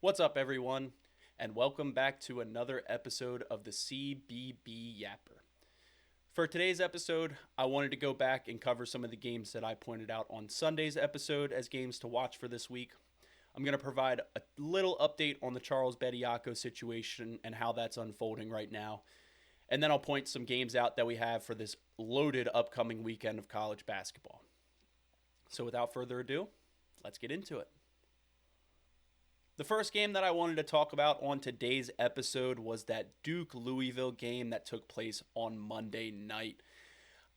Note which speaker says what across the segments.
Speaker 1: What's up, everyone, and welcome back to another episode of the CBB Yapper. For today's episode, I wanted to go back and cover some of the games that I pointed out on Sunday's episode as games to watch for this week. I'm going to provide a little update on the Charles Bediako situation and how that's unfolding right now. And then I'll point some games out that we have for this loaded upcoming weekend of college basketball. So without further ado, let's get into it. The first game that I wanted to talk about on today's episode was that Duke-Louisville game that took place on Monday night.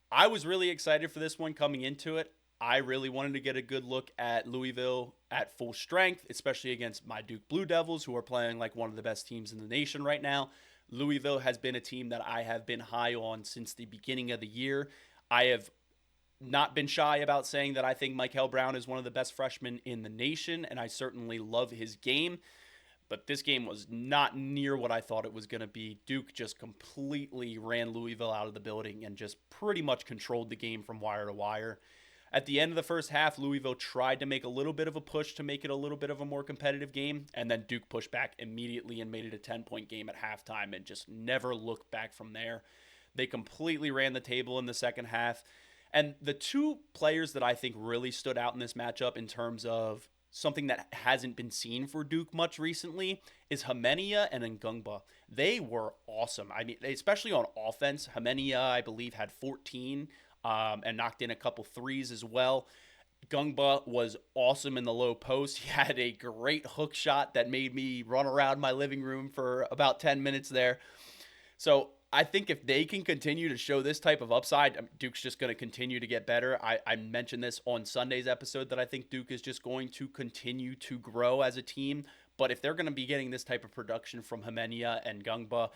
Speaker 1: I was really excited for this one coming into it. I really wanted to get a good look at Louisville at full strength, especially against my Duke Blue Devils, who are playing like one of the best teams in the nation right now. Louisville has been a team that I have been high on since the beginning of the year. I have not been shy about saying that I think Michael Brown is one of the best freshmen in the nation, and I certainly love his game. But this game was not near what I thought it was going to be. Duke just completely ran Louisville out of the building and just pretty much controlled the game from wire to wire. At the end of the first half, Louisville tried to make a little bit of a push to make it a little bit of a more competitive game, and then Duke pushed back immediately and made it a 10-point game at halftime and just never looked back from there. They completely ran the table in the second half. And the two players that I think really stood out in this matchup in terms of something that hasn't been seen for Duke much recently is Hemenia and Ngungba. They were awesome. I mean, especially on offense. Hemenia, I believe, had 14 and knocked in a couple threes as well. Ngungba was awesome in the low post. He had a great hook shot that made me run around my living room for about 10 minutes there. So I think if they can continue to show this type of upside, Duke's just going to continue to get better. I mentioned this on Sunday's episode that I think Duke is just going to continue to grow as a team. But if they're going to be getting this type of production from Hemenia and Ngungba,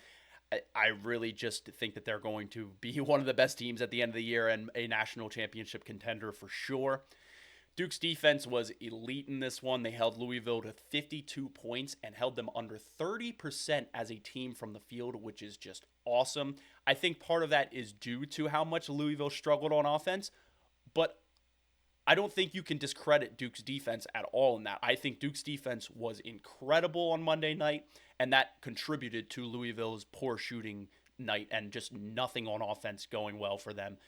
Speaker 1: I really just think that they're going to be one of the best teams at the end of the year and a national championship contender for sure. Duke's defense was elite in this one. They held Louisville to 52 points and held them under 30% as a team from the field, which is just awesome. I think part of that is due to how much Louisville struggled on offense, but I don't think you can discredit Duke's defense at all in that. I think Duke's defense was incredible on Monday night, and that contributed to Louisville's poor shooting night and just nothing on offense going well for them.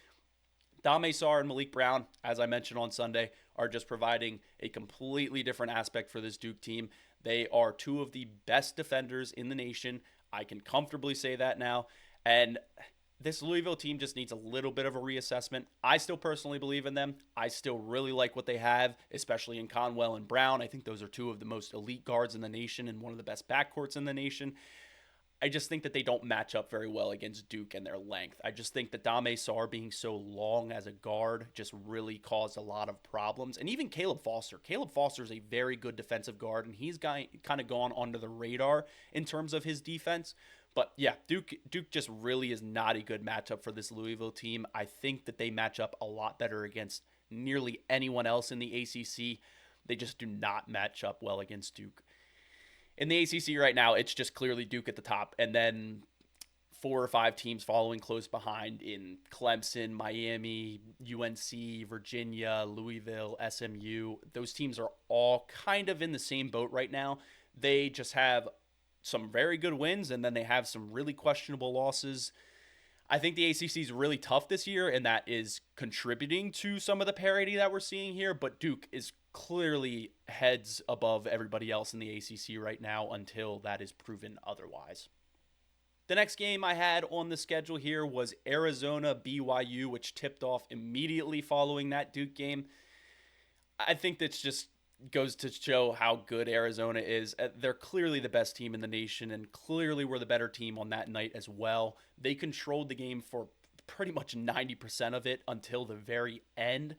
Speaker 1: Dame Sarr and Malik Brown, as I mentioned on Sunday, are just providing a completely different aspect for this Duke team. They are two of the best defenders in the nation. I can comfortably say that now. And this Louisville team just needs a little bit of a reassessment. I still personally believe in them. I still really like what they have, especially in Conwell and Brown. I think those are two of the most elite guards in the nation and one of the best backcourts in the nation. I just think that they don't match up very well against Duke and their length. I just think that Dame Sarr being so long as a guard just really caused a lot of problems. And even Caleb Foster. Caleb Foster is a very good defensive guard, and he's kind of gone under the radar in terms of his defense. But yeah, Duke just really is not a good matchup for this Louisville team. I think that they match up a lot better against nearly anyone else in the ACC. They just do not match up well against Duke. In the ACC right now, it's just clearly Duke at the top, and then 4 or 5 teams following close behind in Clemson, Miami, UNC, Virginia, Louisville, SMU. Those teams are all kind of in the same boat right now. They just have some very good wins, and then they have some really questionable losses. I think the ACC is really tough this year, and that is contributing to some of the parity that we're seeing here, but Duke is clearly heads above everybody else in the ACC right now until that is proven otherwise. The next game I had on the schedule here was Arizona BYU, which tipped off immediately following that Duke game. I think that's just goes to show how good Arizona is. They're clearly the best team in the nation and clearly were the better team on that night as well. They controlled the game for pretty much 90% of it until the very end.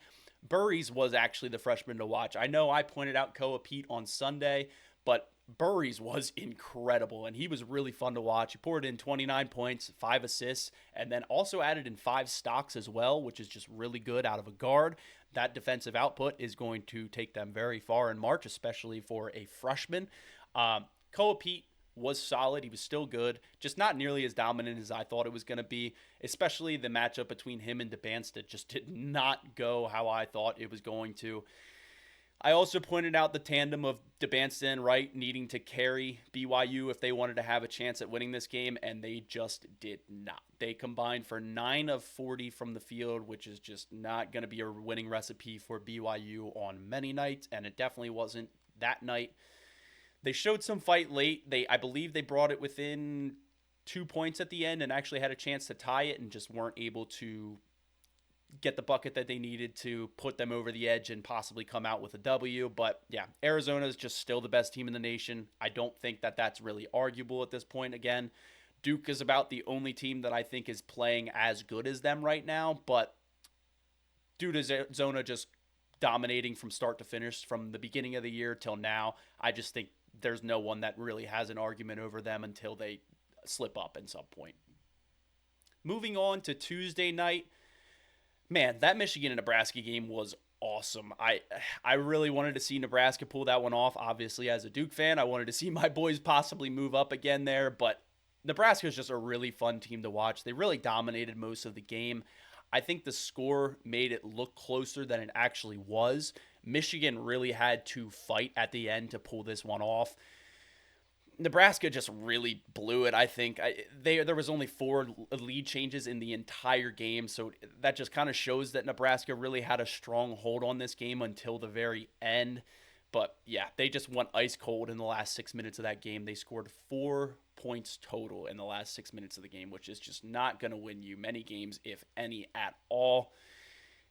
Speaker 1: Burries was actually the freshman to watch. I know I pointed out Koa Pete on Sunday, but Burries was incredible, and he was really fun to watch. He poured in 29 points, 5 assists, and then also added in 5 stocks as well, which is just really good out of a guard. That defensive output is going to take them very far in March, especially for a freshman. Koa Pete was solid. He was still good, just not nearly as dominant as I thought it was going to be, especially the matchup between him and DeBanstead just did not go how I thought it was going to. I also pointed out the tandem of Debansta and Wright needing to carry BYU if they wanted to have a chance at winning this game, and they just did not. They combined for 9 of 40 from the field, which is just not going to be a winning recipe for BYU on many nights, and it definitely wasn't that night. They showed some fight late. I believe they brought it within 2 points at the end and actually had a chance to tie it and just weren't able to get the bucket that they needed to put them over the edge and possibly come out with a W. But yeah, Arizona is just still the best team in the nation. I don't think that that's really arguable at this point. Again, Duke is about the only team that I think is playing as good as them right now, but due to Arizona just dominating from start to finish from the beginning of the year till now, I just think there's no one that really has an argument over them until they slip up at some point. Moving on to Tuesday night, man, that Michigan and Nebraska game was awesome. I really wanted to see Nebraska pull that one off. Obviously, as a Duke fan, I wanted to see my boys possibly move up again there, but Nebraska is just a really fun team to watch. They really dominated most of the game. I think the score made it look closer than it actually was. Michigan really had to fight at the end to pull this one off. Nebraska just really blew it, I think. There was only 4 lead changes in the entire game, so that just kind of shows that Nebraska really had a strong hold on this game until the very end. But yeah, they just went ice cold in the last 6 minutes of that game. They scored 4 points total in the last 6 minutes of the game, which is just not going to win you many games, if any at all.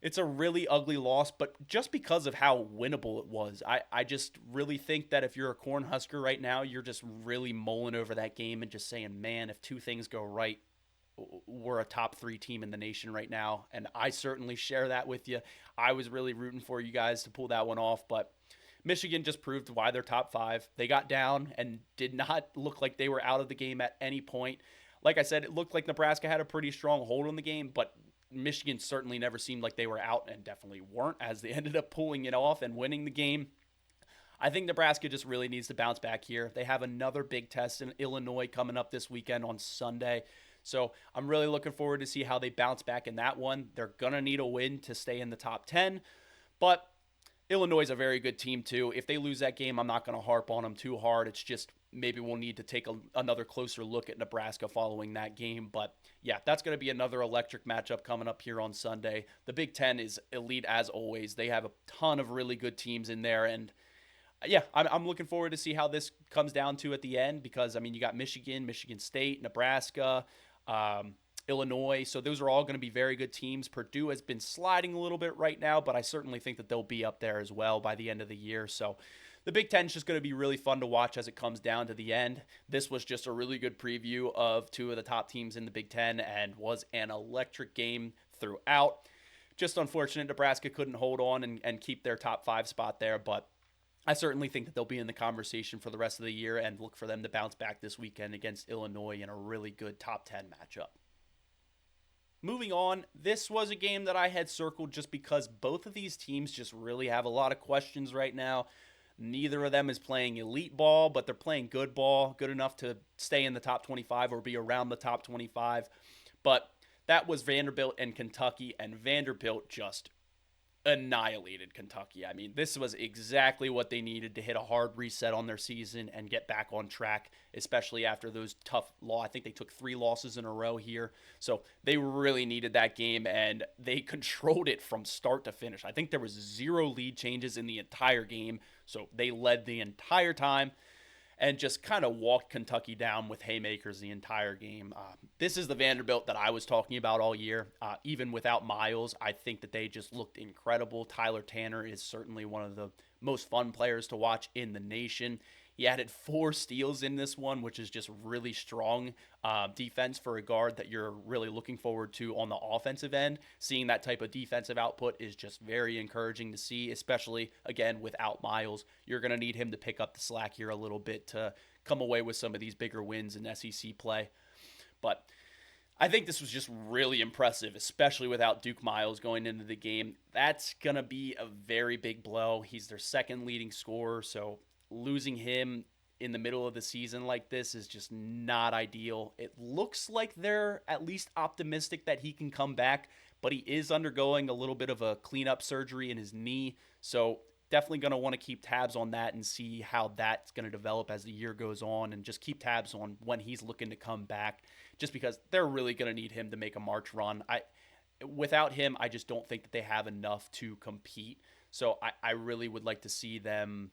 Speaker 1: It's a really ugly loss, but just because of how winnable it was, I just really think that if you're a Cornhusker right now, you're just really mulling over that game and just saying, man, if 2 things go right, we're a top 3 team in the nation right now. And I certainly share that with you. I was really rooting for you guys to pull that one off, but Michigan just proved why they're top 5. They got down and did not look like they were out of the game at any point. Like I said, it looked like Nebraska had a pretty strong hold on the game, but Michigan certainly never seemed like they were out, and definitely weren't, as they ended up pulling it off and winning the game. I think Nebraska just really needs to bounce back here. They have another big test in Illinois coming up this weekend on Sunday. So I'm really looking forward to see how they bounce back in that one. They're going to need a win to stay in the top 10, but Illinois is a very good team too. If they lose that game, I'm not going to harp on them too hard. It's just maybe we'll need to take another closer look at Nebraska following that game. But yeah, that's going to be another electric matchup coming up here on Sunday. The Big Ten is elite as always. They have a ton of really good teams in there. And yeah, I'm looking forward to see how this comes down to at the end, because, I mean, you got Michigan, Michigan State, Nebraska, Illinois. So those are all going to be very good teams. Purdue has been sliding a little bit right now, but I certainly think that they'll be up there as well by the end of the year. So the Big Ten is just going to be really fun to watch as it comes down to the end. This was just a really good preview of 2 of the top teams in the Big Ten and was an electric game throughout. Just unfortunate Nebraska couldn't hold on and keep their top 5 spot there, but I certainly think that they'll be in the conversation for the rest of the year, and look for them to bounce back this weekend against Illinois in a really good top 10 matchup. Moving on, this was a game that I had circled just because both of these teams just really have a lot of questions right now. Neither of them is playing elite ball, but they're playing good ball, good enough to stay in the top 25 or be around the top 25. But that was Vanderbilt and Kentucky, and Vanderbilt just annihilated Kentucky. I mean, this was exactly what they needed to hit a hard reset on their season and get back on track, especially after those tough I think they took 3 losses in a row here. So they really needed that game, and they controlled it from start to finish. I think there was 0 lead changes in the entire game, so they led the entire time and just kind of walked Kentucky down with haymakers the entire game. This is the Vanderbilt that I was talking about all year. Even without Miles, I think that they just looked incredible. Tyler Tanner is certainly one of the most fun players to watch in the nation. He added 4 steals in this one, which is just really strong defense for a guard that you're really looking forward to on the offensive end. Seeing that type of defensive output is just very encouraging to see, especially, again, without Miles. You're going to need him to pick up the slack here a little bit to come away with some of these bigger wins in SEC play. But I think this was just really impressive, especially without Duke Miles going into the game. That's going to be a very big blow. He's their second leading scorer, so losing him in the middle of the season like this is just not ideal. It looks like they're at least optimistic that he can come back, but he is undergoing a little bit of a cleanup surgery in his knee. So definitely going to want to keep tabs on that and see how that's going to develop as the year goes on, and just keep tabs on when he's looking to come back, just because they're really going to need him to make a March run. Without him, I just don't think that they have enough to compete. So I really would like to see them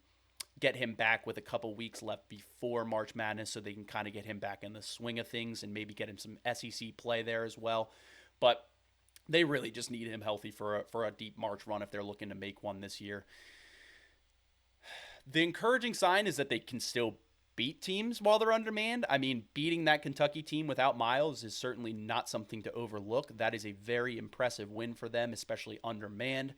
Speaker 1: get him back with a couple weeks left before March Madness, so they can kind of get him back in the swing of things and maybe get him some SEC play there as well. But they really just need him healthy for a deep March run if they're looking to make one this year. The encouraging sign is that they can still beat teams while they're undermanned. I mean, beating that Kentucky team without Miles is certainly not something to overlook. That is a very impressive win for them, especially undermanned.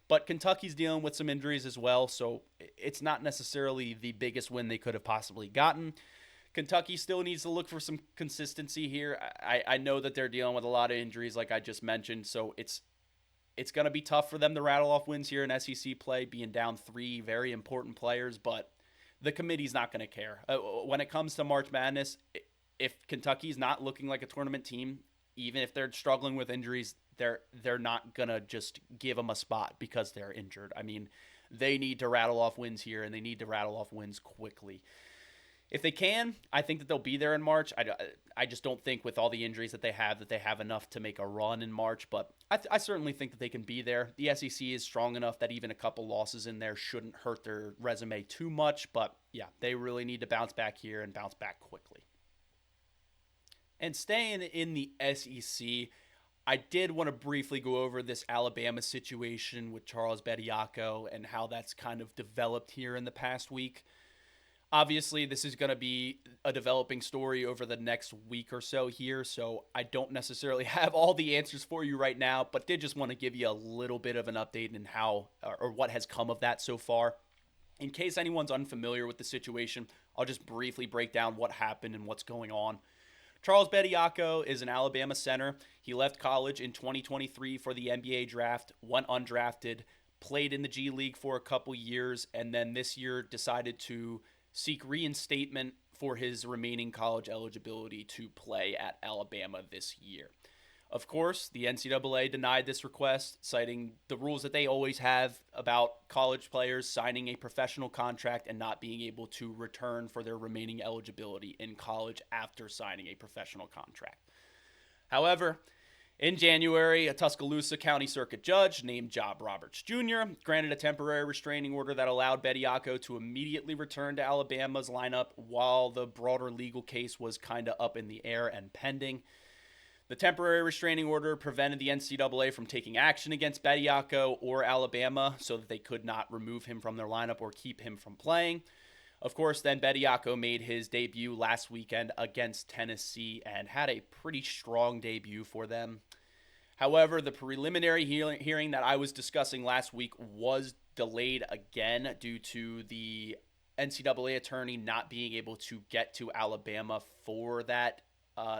Speaker 1: But Kentucky's dealing with some injuries as well, so it's not necessarily the biggest win they could have possibly gotten. Kentucky still needs to look for some consistency here. I know that they're dealing with a lot of injuries, like I just mentioned, so it's going to be tough for them to rattle off wins here in SEC play, being down 3 very important players, but the committee's not going to care. When it comes to March Madness, if Kentucky's not looking like a tournament team, even if they're struggling with injuries, they're not going to just give them a spot because they're injured. I mean, they need to rattle off wins here, and they need to rattle off wins quickly. If they can, I think that they'll be there in March. I just don't think with all the injuries that they have enough to make a run in March, but I certainly think that they can be there. The SEC is strong enough that even a couple losses in there shouldn't hurt their resume too much, but yeah, they really need to bounce back here and bounce back quickly. And staying in the SEC, I did want to briefly go over this Alabama situation with Charles Bediako and how that's kind of developed here in the past week. Obviously, this is going to be a developing story over the next week or so here, so I don't necessarily have all the answers for you right now, but did just want to give you a little bit of an update in how or what has come of that so far. In case anyone's unfamiliar with the situation, I'll just briefly break down what happened and what's going on. Charles Bediako is an Alabama center. He left college in 2023 for the NBA draft, went undrafted, played in the G League for a couple years, and then this year decided to seek reinstatement for his remaining college eligibility to play at Alabama this year. Of course, the NCAA denied this request, citing the rules that they always have about college players signing a professional contract and not being able to return for their remaining eligibility in college after signing a professional contract. However, in January, a Tuscaloosa County Circuit judge named Job Roberts Jr. granted a temporary restraining order that allowed Bediako to immediately return to Alabama's lineup while the broader legal case was kind of up in the air and pending. The temporary restraining order prevented the NCAA from taking action against Bediako or Alabama so that they could not remove him from their lineup or keep him from playing. Of course, then Bediako made his debut last weekend against Tennessee and had a pretty strong debut for them. However, the preliminary hearing that I was discussing last week was delayed again due to the NCAA attorney not being able to get to Alabama for that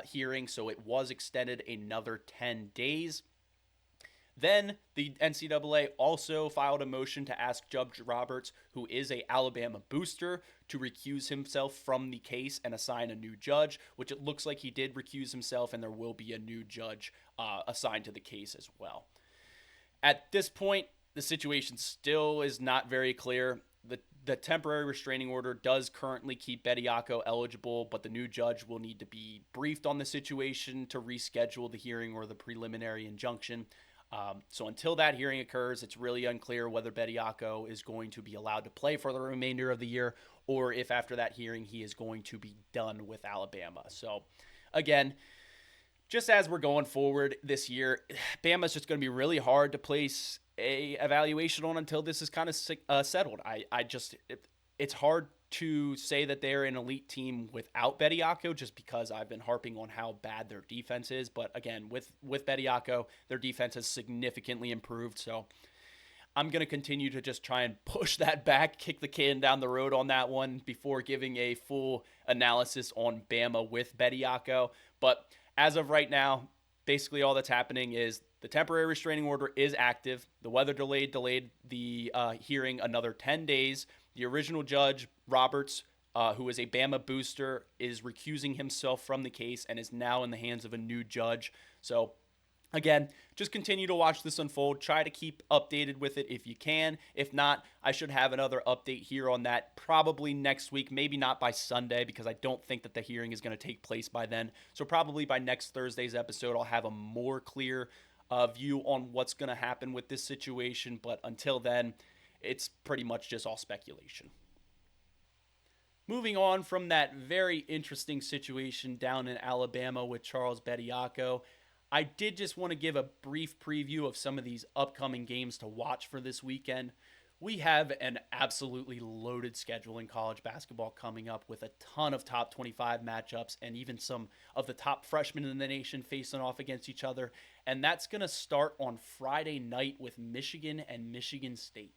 Speaker 1: hearing, so it was extended another 10 days. Then the NCAA also filed a motion to ask Judge Roberts, who is a Alabama booster, to recuse himself from the case and assign a new judge, which it looks like he did recuse himself, and there will be a new judge assigned to the case as well. At this point, the situation still is not very clear. The temporary restraining order does currently keep Bediako eligible, but the new judge will need to be briefed on the situation to reschedule the hearing or the preliminary injunction. So until that hearing occurs, it's really unclear whether Bediako is going to be allowed to play for the remainder of the year or if after that hearing he is going to be done with Alabama. So again, just as we're going forward this year, Bama's just going to be really hard to place a evaluation on until this is kind of settled. It's hard to say that they're an elite team without Bediako just because I've been harping on how bad their defense is. But again, with Bediako, their defense has significantly improved. So I'm going to continue to just try and push that back, kick the can down the road on that one before giving a full analysis on Bama with Bediako. But as of right now, basically all that's happening is the temporary restraining order is active. The weather delayed the hearing another 10 days. The original judge, Roberts, who is a Bama booster, is recusing himself from the case and is now in the hands of a new judge. So Again, just continue to watch this unfold. Try to keep updated with it if you can. If not, I should have another update here on that probably next week. Maybe not by Sunday because I don't think that the hearing is going to take place by then. So probably by next Thursday's episode, I'll have a more clear view on what's going to happen with this situation. But until then, it's pretty much just all speculation. Moving on from that very interesting situation down in Alabama with Charles Bediako, I did just want to give a brief preview of some of these upcoming games to watch for this weekend. We have an absolutely loaded schedule in college basketball coming up with a ton of top 25 matchups and even some of the top freshmen in the nation facing off against each other. And that's going to start on Friday night with Michigan and Michigan State.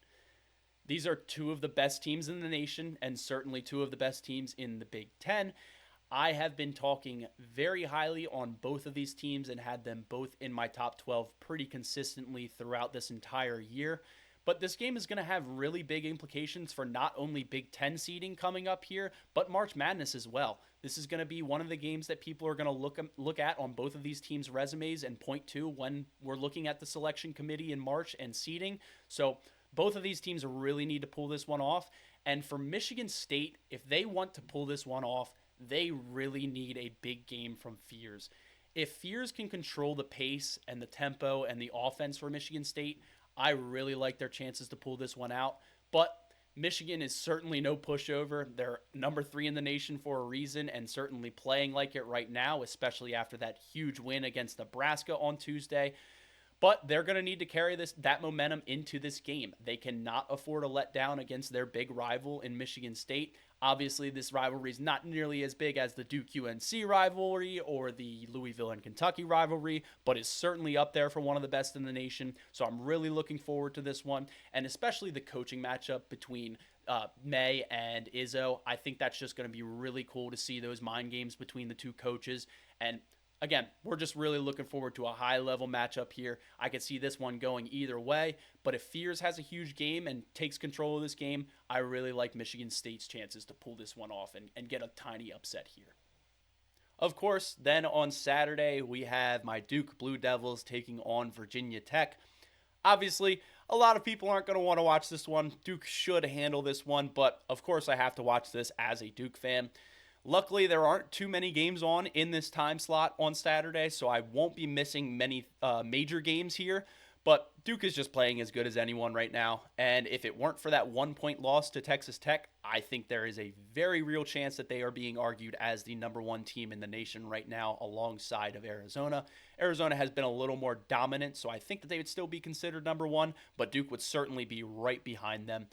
Speaker 1: These are two of the best teams in the nation and certainly two of the best teams in the Big Ten. I have been talking very highly on both of these teams and had them both in my top 12 pretty consistently throughout this entire year. But this game is going to have really big implications for not only Big Ten seeding coming up here, but March Madness as well. This is going to be one of the games that people are going to look at on both of these teams' resumes and point to when we're looking at the selection committee in March and seeding. So both of these teams really need to pull this one off. And for Michigan State, if they want to pull this one off, they really need a big game from Fears. If Fears can control the pace and the tempo and the offense for Michigan State, I really like their chances to pull this one out. But Michigan is certainly no pushover. They're number 3 in the nation for a reason and certainly playing like it right now, especially after that huge win against Nebraska on Tuesday. But they're going to need to carry that momentum into this game. They cannot afford a letdown against their big rival in Michigan State. Obviously, this rivalry is not nearly as big as the Duke-UNC rivalry or the Louisville and Kentucky rivalry, but is certainly up there for one of the best in the nation. So I'm really looking forward to this one, and especially the coaching matchup between May and Izzo. I think that's just going to be really cool to see those mind games between the two coaches. And again, we're just really looking forward to a high-level matchup here. I could see this one going either way, but if Fears has a huge game and takes control of this game, I really like Michigan State's chances to pull this one off and get a tiny upset here. Of course, then on Saturday, we have my Duke Blue Devils taking on Virginia Tech. Obviously, a lot of people aren't going to want to watch this one. Duke should handle this one, but of course I have to watch this as a Duke fan. Luckily, there aren't too many games on in this time slot on Saturday, so I won't be missing many major games here. But Duke is just playing as good as anyone right now. And if it weren't for that 1-point loss to Texas Tech, I think there is a very real chance that they are being argued as the number 1 team in the nation right now alongside of Arizona. Arizona has been a little more dominant, so I think that they would still be considered number 1, but Duke would certainly be right behind them.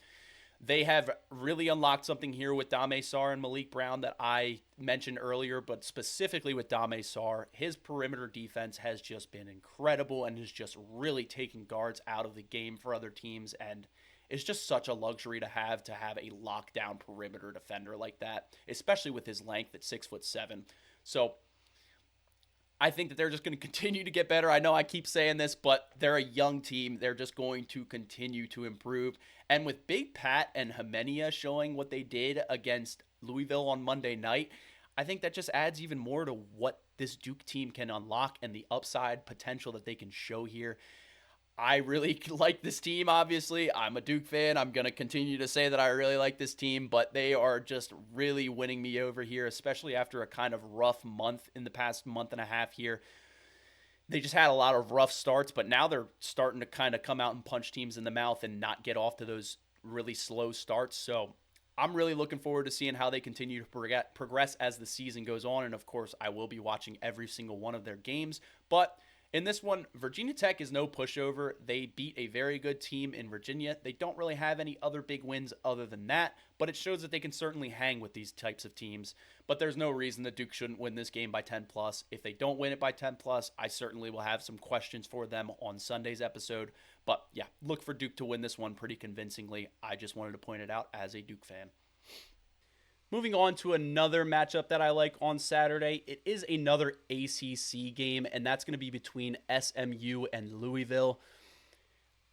Speaker 1: They have really unlocked something here with Dame Sarr and Malik Brown that I mentioned earlier, but specifically with Dame Sarr, his perimeter defense has just been incredible and is just really taking guards out of the game for other teams, and it's just such a luxury to have a lockdown perimeter defender like that, especially with his length at 6'7". So I think that they're just going to continue to get better. I know I keep saying this, but they're a young team. They're just going to continue to improve. And with Big Pat and Hymenia showing what they did against Louisville on Monday night, I think that just adds even more to what this Duke team can unlock and the upside potential that they can show here. I really like this team, obviously. I'm a Duke fan. I'm going to continue to say that I really like this team, but they are just really winning me over here, especially after a kind of rough month in the past month and a half here. They just had a lot of rough starts, but now they're starting to kind of come out and punch teams in the mouth and not get off to those really slow starts. So I'm really looking forward to seeing how they continue to progress as the season goes on. And of course, I will be watching every single one of their games, but in this one, Virginia Tech is no pushover. They beat a very good team in Virginia. They don't really have any other big wins other than that, but it shows that they can certainly hang with these types of teams. But there's no reason that Duke shouldn't win this game by 10+. If they don't win it by 10+, I certainly will have some questions for them on Sunday's episode. But yeah, look for Duke to win this one pretty convincingly. I just wanted to point it out as a Duke fan. Moving on to another matchup that I like on Saturday. It is another ACC game, and that's going to be between SMU and Louisville.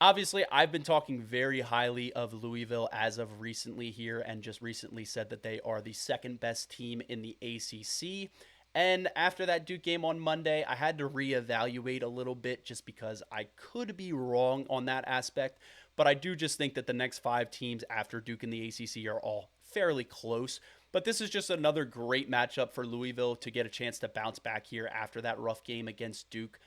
Speaker 1: Obviously, I've been talking very highly of Louisville as of recently here and just recently said that they are the second best team in the ACC. And after that Duke game on Monday, I had to reevaluate a little bit just because I could be wrong on that aspect. But I do just think that the next 5 teams after Duke in the ACC are all fairly close. But this is just another great matchup for Louisville to get a chance to bounce back here after that rough game against Duke.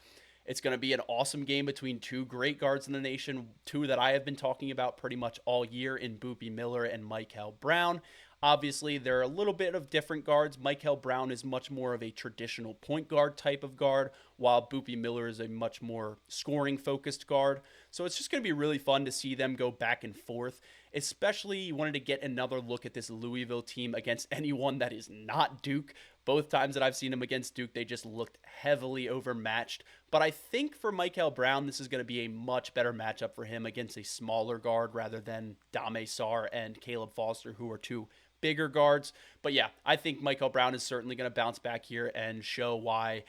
Speaker 1: It's going to be an awesome game between 2 great guards in the nation, 2 that I have been talking about pretty much all year in Boopie Miller and Michael Brown. Obviously, they're a little bit of different guards. Michael Brown is much more of a traditional point guard type of guard, while Boopie Miller is a much more scoring-focused guard. So it's just going to be really fun to see them go back and forth. Especially, you wanted to get another look at this Louisville team against anyone that is not Duke. Both times that I've seen him against Duke, they just looked heavily overmatched. But I think for Michael Brown, this is going to be a much better matchup for him against a smaller guard rather than Dame Sarr and Caleb Foster, who are 2 bigger guards. But yeah, I think Michael Brown is certainly going to bounce back here and show why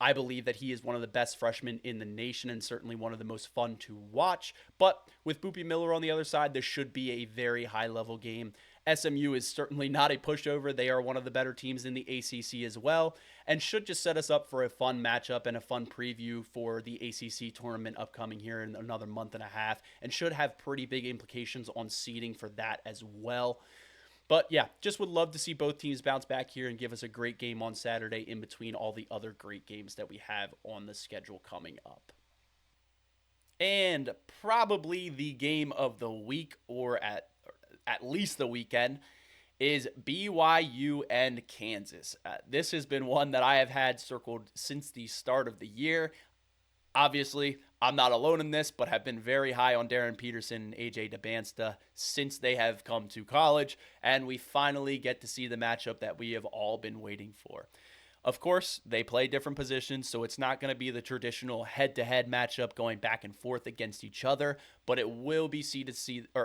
Speaker 1: I believe that he is one of the best freshmen in the nation and certainly one of the most fun to watch. But with Boopie Miller on the other side, this should be a very high-level game. SMU is certainly not a pushover. They are one of the better teams in the ACC as well and should just set us up for a fun matchup and a fun preview for the ACC tournament upcoming here in another month and a half and should have pretty big implications on seeding for that as well. But yeah, just would love to see both teams bounce back here and give us a great game on Saturday in between all the other great games that we have on the schedule coming up. And probably the game of the week, or at least the weekend, is BYU and Kansas. This has been one that I have had circled since the start of the year. Obviously, I'm not alone in this, but have been very high on Darren Peterson and AJ DeBansta since they have come to college, and we finally get to see the matchup that we have all been waiting for. Of course, they play different positions, so it's not going to be the traditional head-to-head matchup going back and forth against each other, but it will be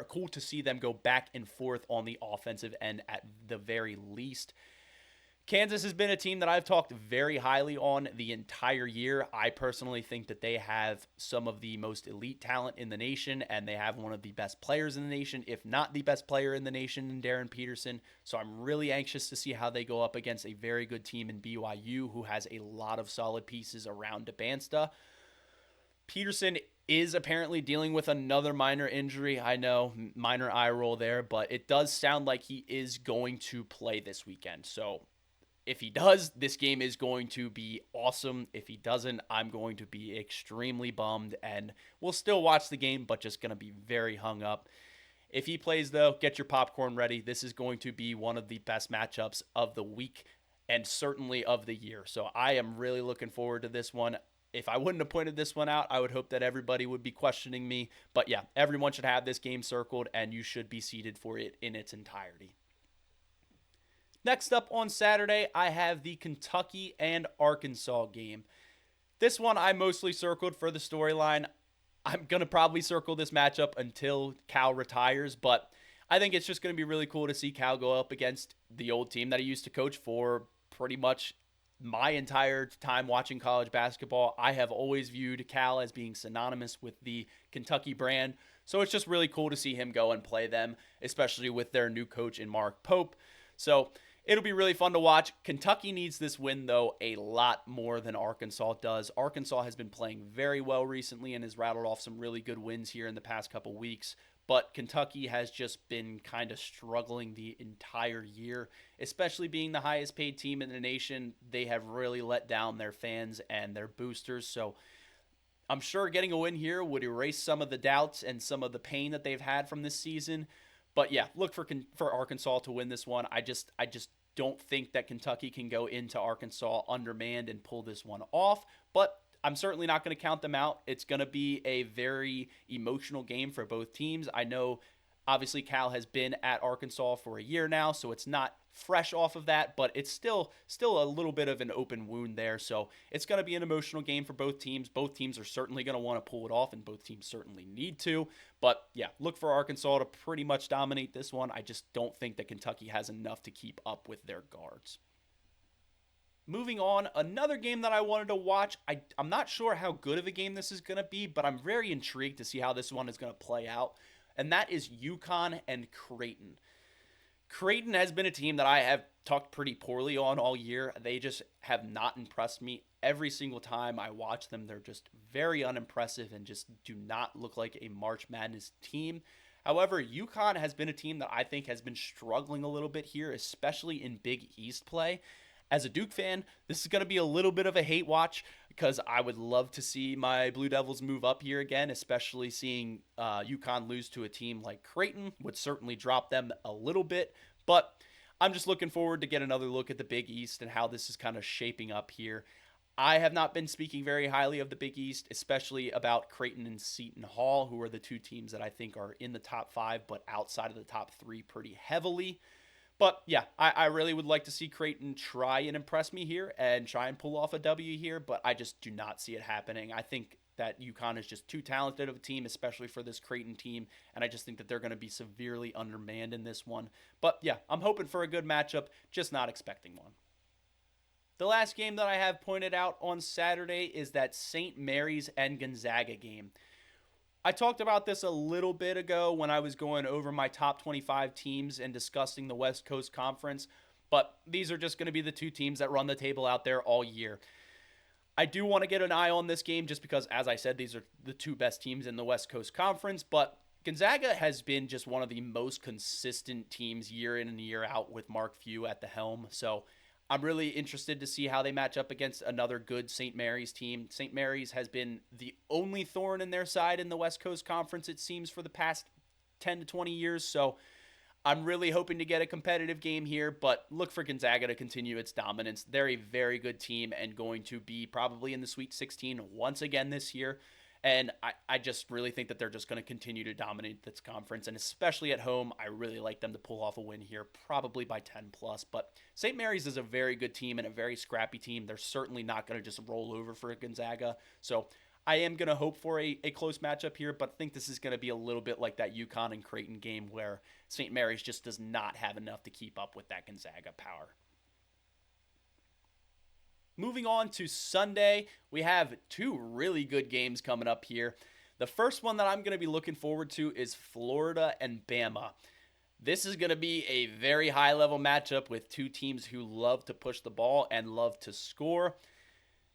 Speaker 1: cool to see them go back and forth on the offensive end at the very least. Kansas has been a team that I've talked very highly on the entire year. I personally think that they have some of the most elite talent in the nation, and they have one of the best players in the nation, if not the best player in the nation, in Darren Peterson. So I'm really anxious to see how they go up against a very good team in BYU, who has a lot of solid pieces around DeBansta. Peterson is apparently dealing with another minor injury. I know, minor eye roll there, but it does sound like he is going to play this weekend. So if he does, this game is going to be awesome. If he doesn't, I'm going to be extremely bummed, and we'll still watch the game, but just going to be very hung up. If he plays, though, get your popcorn ready. This is going to be one of the best matchups of the week and certainly of the year. So I am really looking forward to this one. If I wouldn't have pointed this one out, I would hope that everybody would be questioning me. But yeah, everyone should have this game circled, and you should be seated for it in its entirety. Next up on Saturday, I have the Kentucky and Arkansas game. This one I mostly circled for the storyline. I'm going to probably circle this matchup until Cal retires, but I think it's just going to be really cool to see Cal go up against the old team that he used to coach for pretty much my entire time watching college basketball. I have always viewed Cal as being synonymous with the Kentucky brand, so it's just really cool to see him go and play them, especially with their new coach in Mark Pope. So it'll be really fun to watch. Kentucky needs this win, though, a lot more than Arkansas does. Arkansas has been playing very well recently and has rattled off some really good wins here in the past couple weeks. But Kentucky has just been kind of struggling the entire year, especially being the highest paid team in the nation. They have really let down their fans and their boosters. So I'm sure getting a win here would erase some of the doubts and some of the pain that they've had from this season. But yeah, look for Arkansas to win this one. I just don't think that Kentucky can go into Arkansas undermanned and pull this one off. But I'm certainly not going to count them out. It's going to be a very emotional game for both teams. I know, obviously, Cal has been at Arkansas for a year now, so it's not fresh off of that, but it's still a little bit of an open wound there. So it's going to be an emotional game for both teams. Both teams are certainly going to want to pull it off, and both teams certainly need to. But yeah, look for Arkansas to pretty much dominate this one. I just don't think that Kentucky has enough to keep up with their guards. Moving on, another game that I wanted to watch. I'm not sure how good of a game this is going to be, but I'm very intrigued to see how this one is going to play out, and that is UConn and Creighton. Creighton has been a team that I have talked pretty poorly on all year. They just have not impressed me. Every single time I watch them, they're just very unimpressive and just do not look like a March Madness team. However, UConn has been a team that I think has been struggling a little bit here, especially in Big East play. As a Duke fan, this is going to be a little bit of a hate watch because I would love to see my Blue Devils move up here again, especially seeing UConn lose to a team like Creighton would certainly drop them a little bit. But I'm just looking forward to get another look at the Big East and how this is kind of shaping up here. I have not been speaking very highly of the Big East, especially about Creighton and Seton Hall, who are the two teams that I think are in the top five, but outside of the top three pretty heavily. But yeah, I really would like to see Creighton try and impress me here and try and pull off a W here, but I just do not see it happening. I think that UConn is just too talented of a team, especially for this Creighton team, and I just think that they're going to be severely undermanned in this one. But yeah, I'm hoping for a good matchup, just not expecting one. The last game that I have pointed out on Saturday is that St. Mary's and Gonzaga game. I talked about this a little bit ago when I was going over my top 25 teams and discussing the West Coast Conference, but these are just going to be the two teams that run the table out there all year. I do want to get an eye on this game just because, as I said, these are the two best teams in the West Coast Conference, but Gonzaga has been just one of the most consistent teams year in and year out with Mark Few at the helm, so I'm really interested to see how they match up against another good St. Mary's team. St. Mary's has been the only thorn in their side in the West Coast Conference, it seems, for the past 10 to 20 years. So I'm really hoping to get a competitive game here, but look for Gonzaga to continue its dominance. They're a very good team and going to be probably in the Sweet 16 once again this year. And I just really think that they're just going to continue to dominate this conference. And especially at home, I really like them to pull off a win here, probably by 10 plus. But St. Mary's is a very good team and a very scrappy team. They're certainly not going to just roll over for Gonzaga. So I am going to hope for a close matchup here, but I think this is going to be a little bit like that UConn and Creighton game where St. Mary's just does not have enough to keep up with that Gonzaga power. Moving on to Sunday, we have two really good games coming up here. The first one that I'm going to be looking forward to is Florida and Bama. This is going to be a very high-level matchup with two teams who love to push the ball and love to score.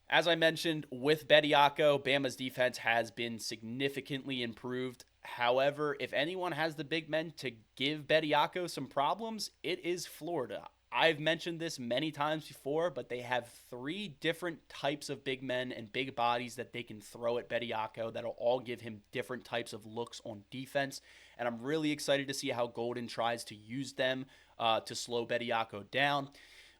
Speaker 1: As I mentioned, with Bediako, Bama's defense has been significantly improved. However, if anyone has the big men to give Bediako some problems, it is Florida. I've mentioned this many times before, but they have three different types of big men and big bodies that they can throw at Bediako that'll all give him different types of looks on defense. And I'm really excited to see how Golden tries to use them to slow Bediako down.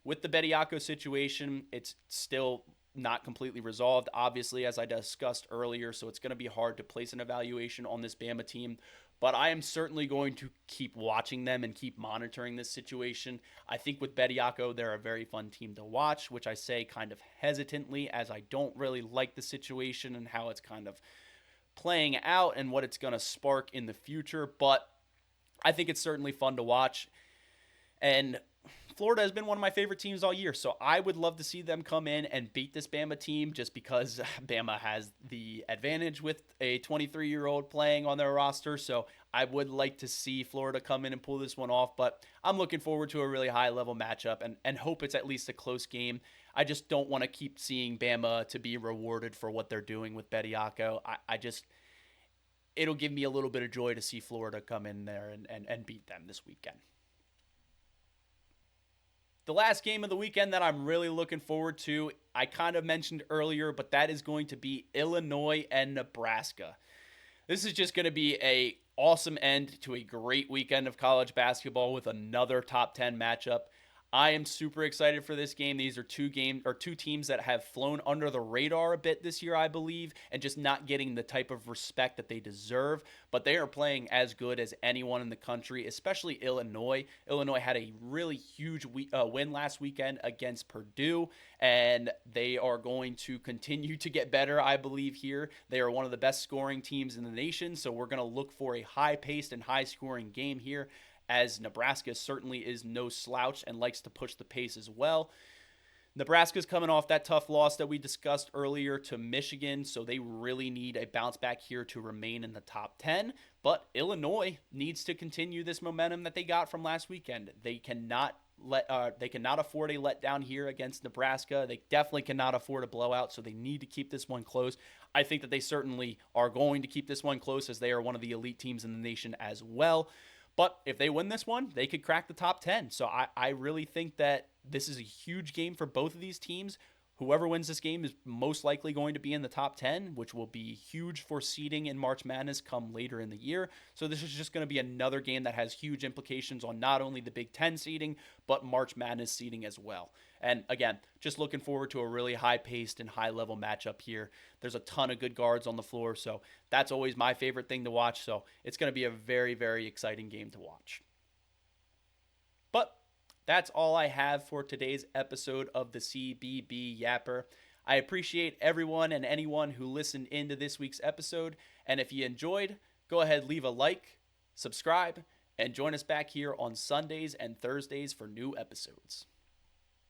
Speaker 1: With the Bediako situation, it's still not completely resolved, obviously, as I discussed earlier, so it's going to be hard to place an evaluation on this Bama team. But I am certainly going to keep watching them and keep monitoring this situation. I think with Bediako, they're a very fun team to watch, which I say kind of hesitantly as I don't really like the situation and how it's kind of playing out and what it's going to spark in the future. But I think it's certainly fun to watch. And Florida has been one of my favorite teams all year, so I would love to see them come in and beat this Bama team just because Bama has the advantage with a 23-year-old playing on their roster, so I would like to see Florida come in and pull this one off, but I'm looking forward to a really high-level matchup and hope it's at least a close game. I just don't want to keep seeing Bama to be rewarded for what they're doing with Bediako. It'll give me a little bit of joy to see Florida come in there and beat them this weekend. The last game of the weekend that I'm really looking forward to, I kind of mentioned earlier, but that is going to be Illinois and Nebraska. This is just going to be an awesome end to a great weekend of college basketball with another top 10 matchup. I am super excited for this game. These are two teams that have flown under the radar a bit this year, I believe, and just not getting the type of respect that they deserve. But they are playing as good as anyone in the country, especially Illinois. Illinois had a really huge win last weekend against Purdue, and they are going to continue to get better, I believe, here. They are one of the best scoring teams in the nation, so we're going to look for a high-paced and high-scoring game here, as Nebraska certainly is no slouch and likes to push the pace as well. Nebraska's coming off that tough loss that we discussed earlier to Michigan, so they really need a bounce back here to remain in the top 10. But Illinois needs to continue this momentum that they got from last weekend. They cannot afford a letdown here against Nebraska. They definitely cannot afford a blowout, so they need to keep this one close. I think that they certainly are going to keep this one close, as they are one of the elite teams in the nation as well. But if they win this one, they could crack the top 10. So I really think that this is a huge game for both of these teams. Whoever wins this game is most likely going to be in the top 10, which will be huge for seeding in March Madness come later in the year. So this is just going to be another game that has huge implications on not only the Big Ten seeding, but March Madness seeding as well. And again, just looking forward to a really high-paced and high-level matchup here. There's a ton of good guards on the floor, so that's always my favorite thing to watch. So it's going to be a very, very exciting game to watch. But that's all I have for today's episode of the CBB Yapper. I appreciate everyone and anyone who listened into this week's episode. And if you enjoyed, go ahead, leave a like, subscribe, and join us back here on Sundays and Thursdays for new episodes.